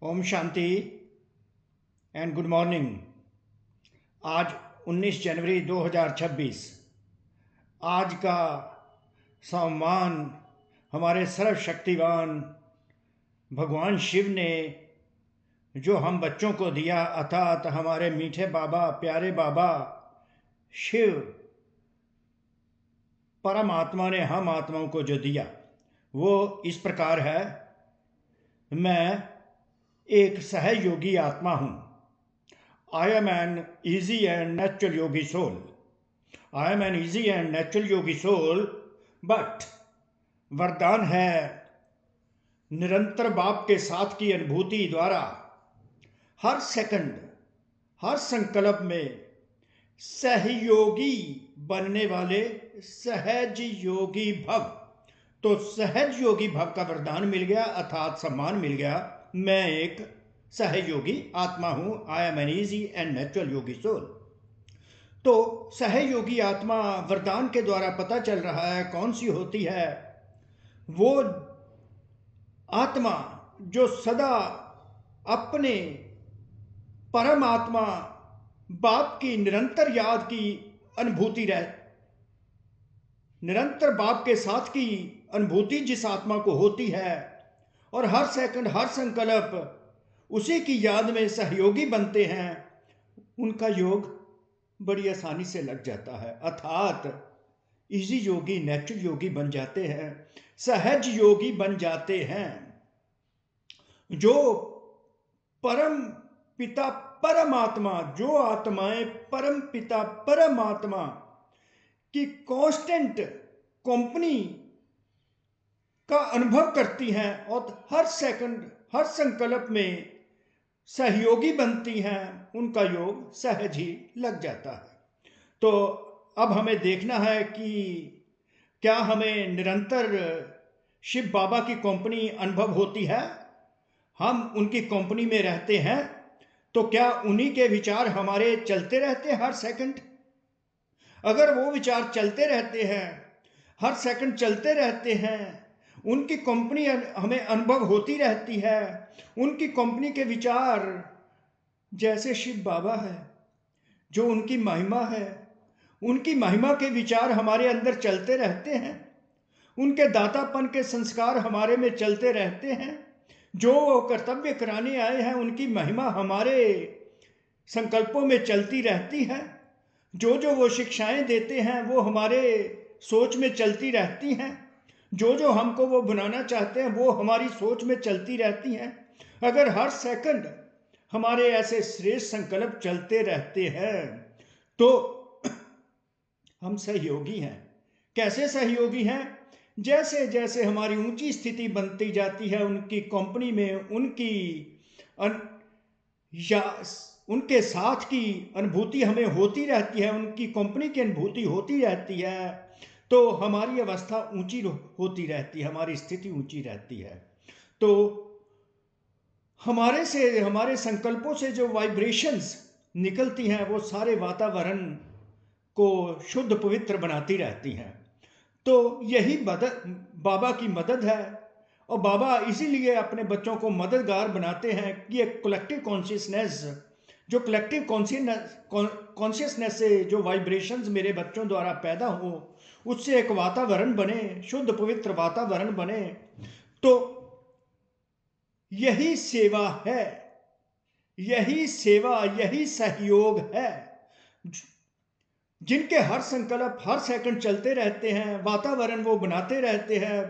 ओम शांति and good morning. आज 19 जनवरी 2026। आज का सम्मान हमारे सर्वशक्तिवान भगवान शिव ने जो हम बच्चों को दिया, अर्थात हमारे मीठे बाबा, प्यारे बाबा शिव परमात्मा ने हम आत्माओं को जो दिया वो इस प्रकार है। मैं एक सहयोगी आत्मा हूं। I am an easy and natural yogi soul. I am an easy and natural yogi soul, but वरदान है निरंतर बाप के साथ की अनुभूति द्वारा हर सेकंड, हर संकल्प में सहयोगी बनने वाले सहज योगी भव। तो सहज योगी भव का वरदान मिल गया, अर्थात सम्मान मिल गया। मैं एक सहयोगी आत्मा हूं। I am an easy and natural yogi soul. तो सहयोगी आत्मा वरदान के द्वारा पता चल रहा है कौन सी होती है। वो आत्मा जो सदा अपने परमात्मा बाप की निरंतर याद की अनुभूति निरंतर बाप के साथ की अनुभूति जिस आत्मा को होती है और हर सेकंड, हर संकल्प उसी की याद में सहयोगी बनते हैं, उनका योग बड़ी आसानी से लग जाता है। अर्थात इजी योगी, नेचुरल योगी बन जाते हैं, सहज योगी बन जाते हैं। जो परम पिता परमात्मा, जो आत्माएं परम पिता परमात्मा की कांस्टेंट कंपनी का अनुभव करती हैं और हर सेकंड, हर संकल्प में सहयोगी बनती हैं, उनका योग सहज ही लग जाता है। तो अब हमें देखना है कि क्या हमें निरंतर शिव बाबा की कंपनी अनुभव होती है, हम उनकी कंपनी में रहते हैं, तो क्या उन्हीं के विचार हमारे चलते रहते हैं हर सेकंड? अगर वो विचार चलते रहते हैं, हर सेकंड चलते रहते हैं, उनकी कंपनी हमें अनुभव होती रहती है, उनकी कंपनी के विचार जैसे शिव बाबा है, जो उनकी महिमा है, उनकी महिमा के विचार हमारे अंदर चलते रहते हैं, उनके दातापन के संस्कार हमारे में चलते रहते हैं, जो कर्तव्य कराने आए हैं उनकी महिमा हमारे संकल्पों में चलती रहती है, जो जो वो शिक्षाएं देते हैं वो हमारे सोच में चलती रहती हैं, जो जो हमको वो बनाना चाहते हैं वो हमारी सोच में चलती रहती हैं। अगर हर सेकंड हमारे ऐसे श्रेष्ठ संकल्प चलते रहते हैं तो हम सहयोगी हैं। कैसे सहयोगी हैं? जैसे जैसे हमारी ऊंची स्थिति बनती जाती है उनकी कंपनी में, उनके साथ की अनुभूति हमें होती रहती है, उनकी कंपनी की अनुभूति होती रहती है, तो हमारी अवस्था ऊंची होती रहती है, हमारी स्थिति ऊंची रहती है। तो हमारे संकल्पों से जो वाइब्रेशंस निकलती हैं वो सारे वातावरण को शुद्ध पवित्र बनाती रहती हैं। तो यही बाबा की मदद है, और बाबा इसीलिए अपने बच्चों को मददगार बनाते हैं कि एक कलेक्टिव कॉन्शियसनेस, जो कलेक्टिव कॉन्शियसनेस से जो वाइब्रेशंस मेरे बच्चों द्वारा पैदा हो, उससे एक वातावरण बने, शुद्ध पवित्र वातावरण बने। तो यही सेवा है, यही सेवा, यही सहयोग है। जिनके हर संकल्प हर सेकंड चलते रहते हैं, वातावरण वो बनाते रहते हैं,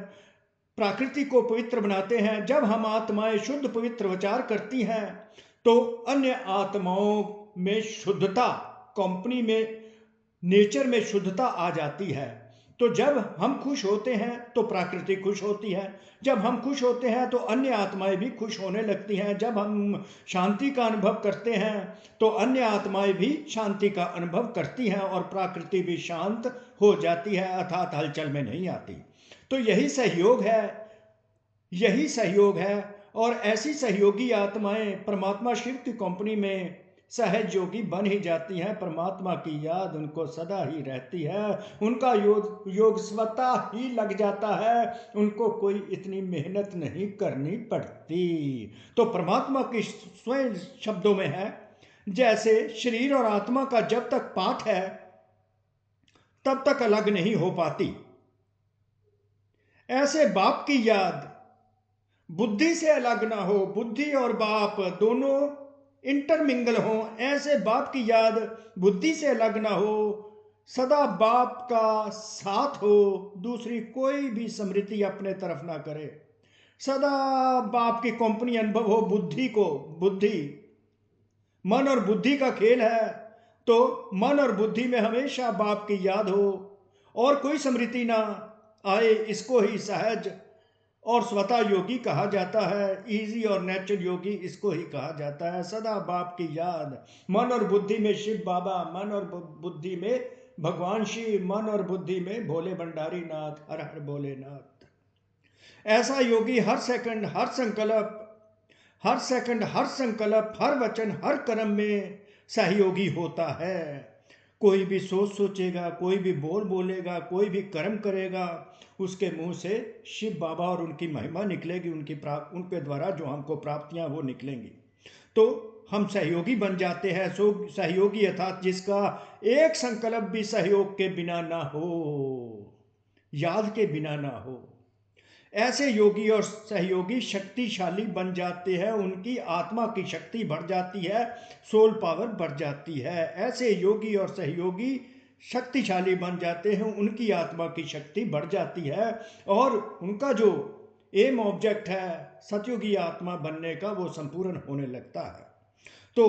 प्रकृति को पवित्र बनाते हैं। जब हम आत्माएं शुद्ध पवित्र विचार करती हैं तो अन्य आत्माओं में शुद्धता, कंपनी में, नेचर में शुद्धता आ जाती है। तो जब हम खुश होते हैं तो प्रकृति खुश होती है, जब हम खुश होते हैं तो अन्य आत्माएं भी खुश होने लगती हैं, जब हम शांति का अनुभव करते हैं तो अन्य आत्माएं भी शांति का अनुभव करती हैं और प्रकृति भी शांत हो जाती है, अर्थात हलचल में नहीं आती। तो यही सहयोग है, यही सहयोग है। और ऐसी सहयोगी आत्माएं परमात्मा शिव की कंपनी में सहज योगी बन ही जाती हैं। परमात्मा की याद उनको सदा ही रहती है, उनका योग स्वतः ही लग जाता है, उनको कोई इतनी मेहनत नहीं करनी पड़ती। तो परमात्मा की स्वयं शब्दों में है, जैसे शरीर और आत्मा का जब तक पाठ है तब तक अलग नहीं हो पाती, ऐसे बाप की याद बुद्धि से अलग ना हो, बुद्धि और बाप दोनों इंटरमिंगल हो, ऐसे बाप की याद बुद्धि से अलग ना हो, सदा बाप का साथ हो, दूसरी कोई भी स्मृति अपने तरफ ना करे, सदा बाप की कंपनी अनुभव हो बुद्धि को। बुद्धि मन और बुद्धि का खेल है, तो मन और बुद्धि में हमेशा बाप की याद हो और कोई स्मृति ना आए, इसको ही सहज और स्वतः योगी कहा जाता है। इजी और नेचुरल योगी इसको ही कहा जाता है। सदा बाप की याद, मन और बुद्धि में शिव बाबा, मन और बुद्धि में भगवान शिव, मन और बुद्धि में भोले भंडारी नाथ, हर हर भोलेनाथ। ऐसा योगी हर सेकंड हर संकल्प, हर सेकंड हर संकल्प, हर वचन हर कर्म में सहयोगी होता है। कोई भी सोच सोचेगा, कोई भी बोल बोलेगा, कोई भी कर्म करेगा, उसके मुंह से शिव बाबा और उनकी महिमा निकलेगी, उनके द्वारा जो हमको प्राप्तियां वो निकलेंगी। तो हम सहयोगी बन जाते हैं। सहयोगी अर्थात जिसका एक संकल्प भी सहयोग के बिना ना हो, याद के बिना ना हो, ऐसे योगी और सहयोगी शक्तिशाली बन जाते हैं, उनकी आत्मा की शक्ति बढ़ जाती है, सोल पावर बढ़ जाती है। ऐसे योगी और सहयोगी शक्तिशाली बन जाते हैं, उनकी आत्मा की शक्ति बढ़ जाती है और उनका जो एम ऑब्जेक्ट है सतयुगी आत्मा बनने का, वो संपूर्ण होने लगता है। तो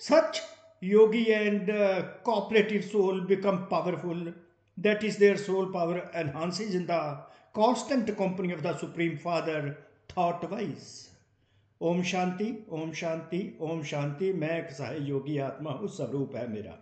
सच योगी and cooperative soul become powerful, that is their soul power enhances in the constant company of the Supreme Father thought wise। Om Shanti, Om Shanti, Om Shanti. मैं एक सहयोगी आत्मा हूँ, स्वरूप है मेरा।